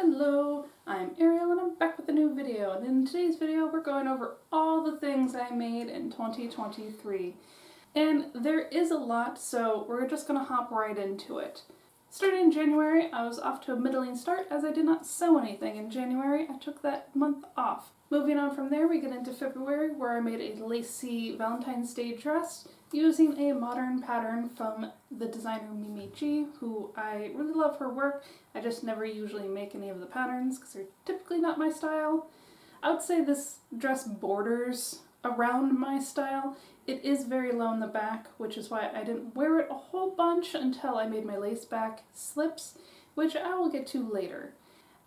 Hello, I'm Ariel and I'm back with a new video, and in today's video we're going over all the things I made in 2023. And there is a lot, so we're just going to hop right into it. Starting in January, I was off to a middling start as I did not sew anything in January. I took that month off. Moving on from there, we get into February where I made a lacy Valentine's Day dress using a modern pattern from the designer Mimi G, who I really love her work. I just never usually make any of the patterns because they're typically not my style. I would say this dress borders around my style. It is very low in the back, which is why I didn't wear it a whole bunch until I made my lace back slips, which I will get to later.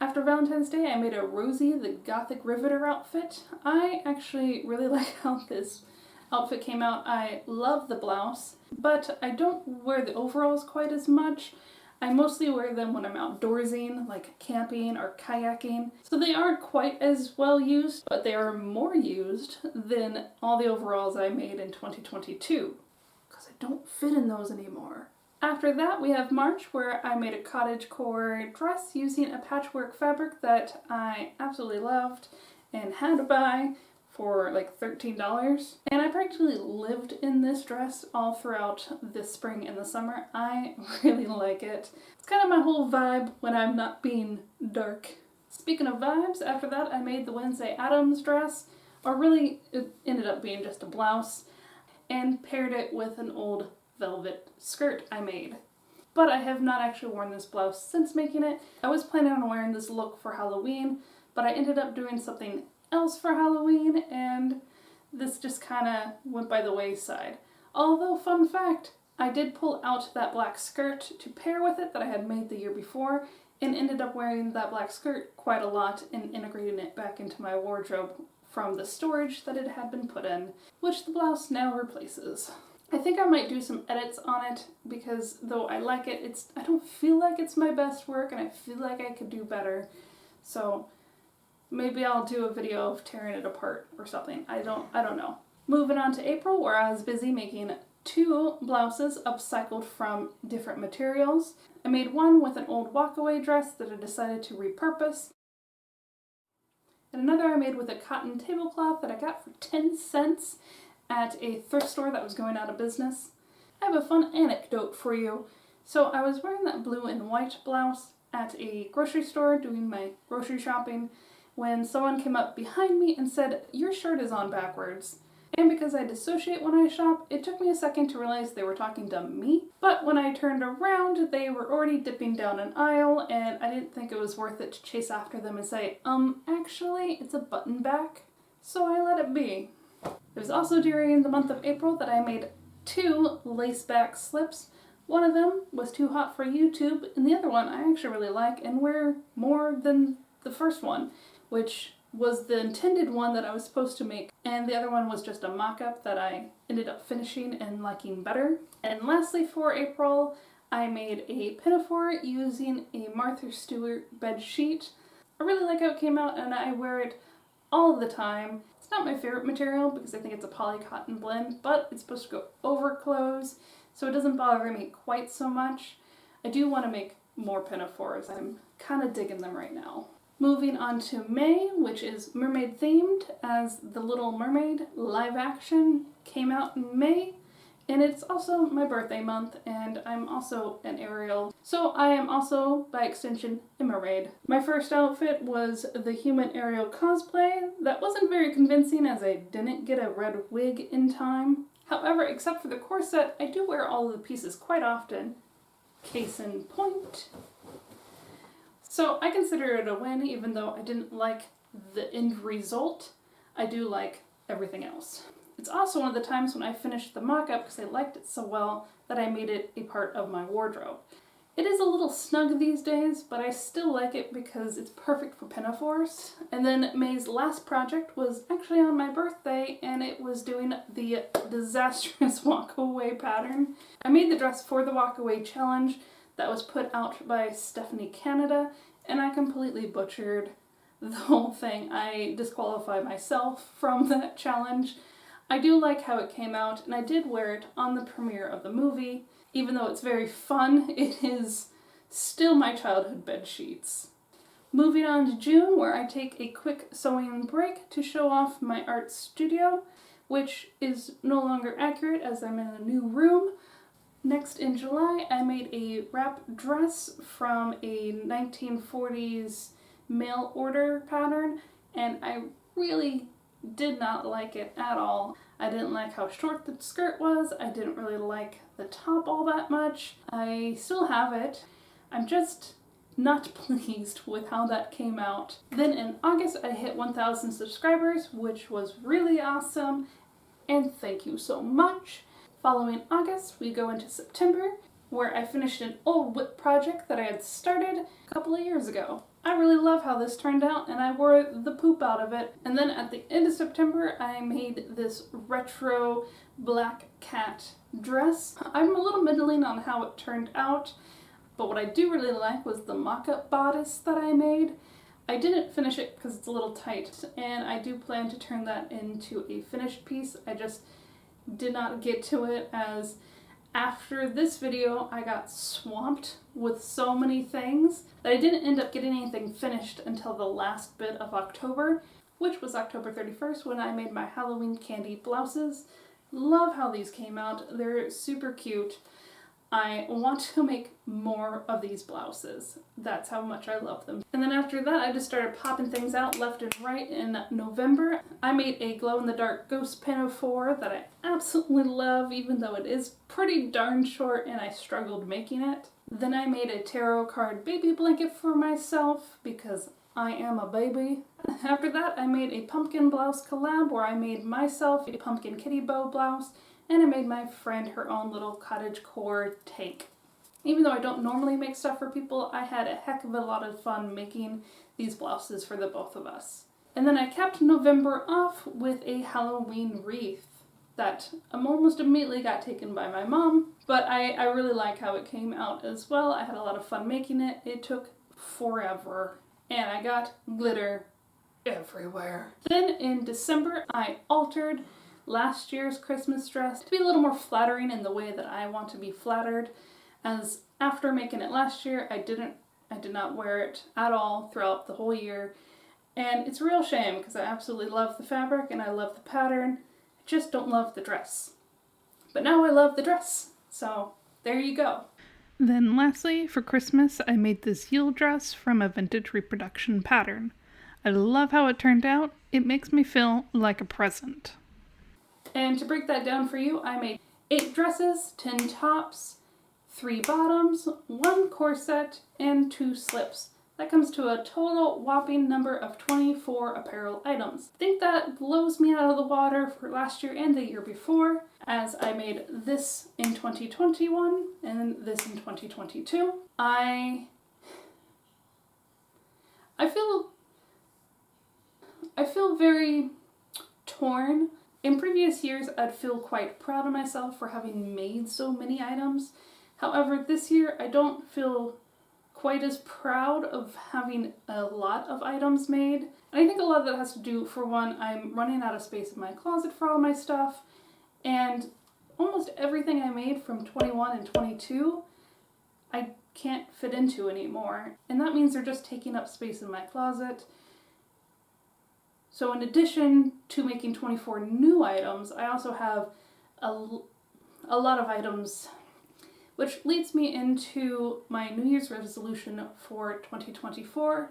After Valentine's Day, I made a Rosie the Gothic Riveter outfit. I actually really like how this outfit came out. I love the blouse, but I don't wear the overalls quite as much. I mostly wear them when I'm outdoorsing, like camping or kayaking. So they aren't quite as well used, but they are more used than all the overalls I made in 2022, because I don't fit in those anymore. After that, we have March, where I made a cottagecore dress using a patchwork fabric that I absolutely loved and had to buy for like $13. And I practically lived in this dress all throughout the spring and the summer. I really like it. It's kind of my whole vibe when I'm not being dark. Speaking of vibes, after that I made the Wednesday Addams dress, or really it ended up being just a blouse, and paired it with an old velvet skirt I made. But I have not actually worn this blouse since making it. I was planning on wearing this look for Halloween, but I ended up doing something else for Halloween, and this just kind of went by the wayside. Although, fun fact, I did pull out that black skirt to pair with it that I had made the year before, and ended up wearing that black skirt quite a lot and integrating it back into my wardrobe from the storage that it had been put in, which the blouse now replaces. I think I might do some edits on it because though I like it, I don't feel like it's my best work and I feel like I could do better. So maybe I'll do a video of tearing it apart or something. I don't know. Moving on to April, where I was busy making 2 blouses upcycled from different materials. I made one with an old walkaway dress that I decided to repurpose, and another I made with a cotton tablecloth that I got for 10 cents at a thrift store that was going out of business. I have a fun anecdote for you. So I was wearing that blue and white blouse at a grocery store doing my grocery shopping when someone came up behind me and said, "Your shirt is on backwards." And because I dissociate when I shop, it took me a second to realize they were talking to me. But when I turned around, they were already dipping down an aisle, and I didn't think it was worth it to chase after them and say, actually, it's a button back. So I let it be. It was also during the month of April that I made 2 lace back slips. One of them was too hot for YouTube, and the other one I actually really like and wear more than the first one, which was the intended one that I was supposed to make, and the other one was just a mock-up that I ended up finishing and liking better. And lastly, for April, I made a pinafore using a Martha Stewart bed sheet. I really like how it came out, and I wear it all the time. It's not my favorite material because I think it's a poly cotton blend, but it's supposed to go over clothes, so it doesn't bother me quite so much. I do want to make more pinafores. I'm kind of digging them right now. Moving on to May, which is mermaid themed, as The Little Mermaid live action came out in May. And it's also my birthday month, and I'm also an Ariel, so I am also, by extension, a mermaid. My first outfit was the Human Ariel cosplay. That wasn't very convincing as I didn't get a red wig in time. However, except for the corset, I do wear all of the pieces quite often. Case in point. So I consider it a win, even though I didn't like the end result. I do like everything else. It's also one of the times when I finished the mock-up because I liked it so well that I made it a part of my wardrobe. It is a little snug these days, but I still like it because it's perfect for pinafores. And then May's last project was actually on my birthday, and it was doing the disastrous walkaway pattern. I made the dress for the walkaway challenge that was put out by Stephanie Canada, and I completely butchered the whole thing. I disqualify myself from that challenge. I do like how it came out, and I did wear it on the premiere of the movie. Even though it's very fun, it is still my childhood bed sheets. Moving on to June, where I take a quick sewing break to show off my art studio, which is no longer accurate as I'm in a new room. Next in July, I made a wrap dress from a 1940s mail order pattern, and I really did not like it at all. I didn't like how short the skirt was. I didn't really like the top all that much. I still have it. I'm just not pleased with how that came out. Then in August, I hit 1,000 subscribers, which was really awesome, and thank you so much. Following August, we go into September, where I finished an old whip project that I had started a couple of years ago. I really love how this turned out, and I wore the poop out of it. And then at the end of September, I made this retro black cat dress. I'm a little middling on how it turned out, but what I do really like was the mock-up bodice that I made. I didn't finish it because it's a little tight, and I do plan to turn that into a finished piece. I just did not get to it, as after this video I got swamped with so many things that I didn't end up getting anything finished until the last bit of October, which was October 31st, when I made my Halloween candy blouses. Love how these came out. They're super cute. I want to make more of these blouses. That's how much I love them. And then after that, I just started popping things out left and right in November. I made a glow-in-the-dark ghost pinafore that I absolutely love, even though it is pretty darn short and I struggled making it. Then I made a tarot card baby blanket for myself because I am a baby. After that, I made a pumpkin blouse collab where I made myself a pumpkin kitty bow blouse, and I made my friend her own little cottagecore tank. Even though I don't normally make stuff for people, I had a heck of a lot of fun making these blouses for the both of us. And then I capped November off with a Halloween wreath that almost immediately got taken by my mom, but I really like how it came out as well. I had a lot of fun making it. It took forever, and I got glitter everywhere. Then in December, I altered last year's Christmas dress to be a little more flattering in the way that I want to be flattered, as after making it last year, I did not wear it at all throughout the whole year, and it's a real shame because I absolutely love the fabric and I love the pattern. I just don't love the dress. But now I love the dress, so there you go. Then lastly, for Christmas, I made this Yule dress from a vintage reproduction pattern. I love how it turned out. It makes me feel like a present. And to break that down for you, I made 8 dresses, 10 tops, 3 bottoms, 1 corset, and 2 slips. That comes to a total whopping number of 24 apparel items. I think that blows me out of the water for last year and the year before, as I made this in 2021 and this in 2022. I feel very torn. In previous years, I'd feel quite proud of myself for having made so many items. However, this year, I don't feel quite as proud of having a lot of items made. And I think a lot of that has to do, for one, I'm running out of space in my closet for all my stuff, and almost everything I made from 21 and 22, I can't fit into anymore. And that means they're just taking up space in my closet. So in addition to making 24 new items, I also have a lot of items, which leads me into my New Year's resolution for 2024,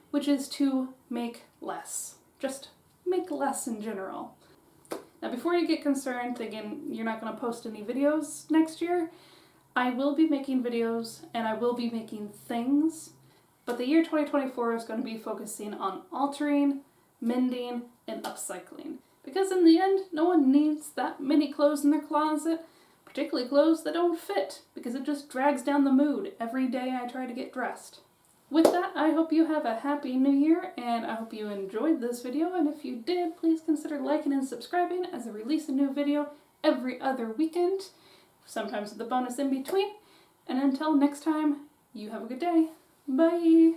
which is to make less. Just make less in general. Now before you get concerned thinking you're not going to post any videos next year, I will be making videos and I will be making things, but the year 2024 is going to be focusing on altering, mending, and upcycling. Because in the end, no one needs that many clothes in their closet, particularly clothes that don't fit, because it just drags down the mood every day I try to get dressed. With that, I hope you have a happy new year, and I hope you enjoyed this video, and if you did, please consider liking and subscribing, as I release a new video every other weekend, sometimes with a bonus in between. And until next time, you have a good day. Bye!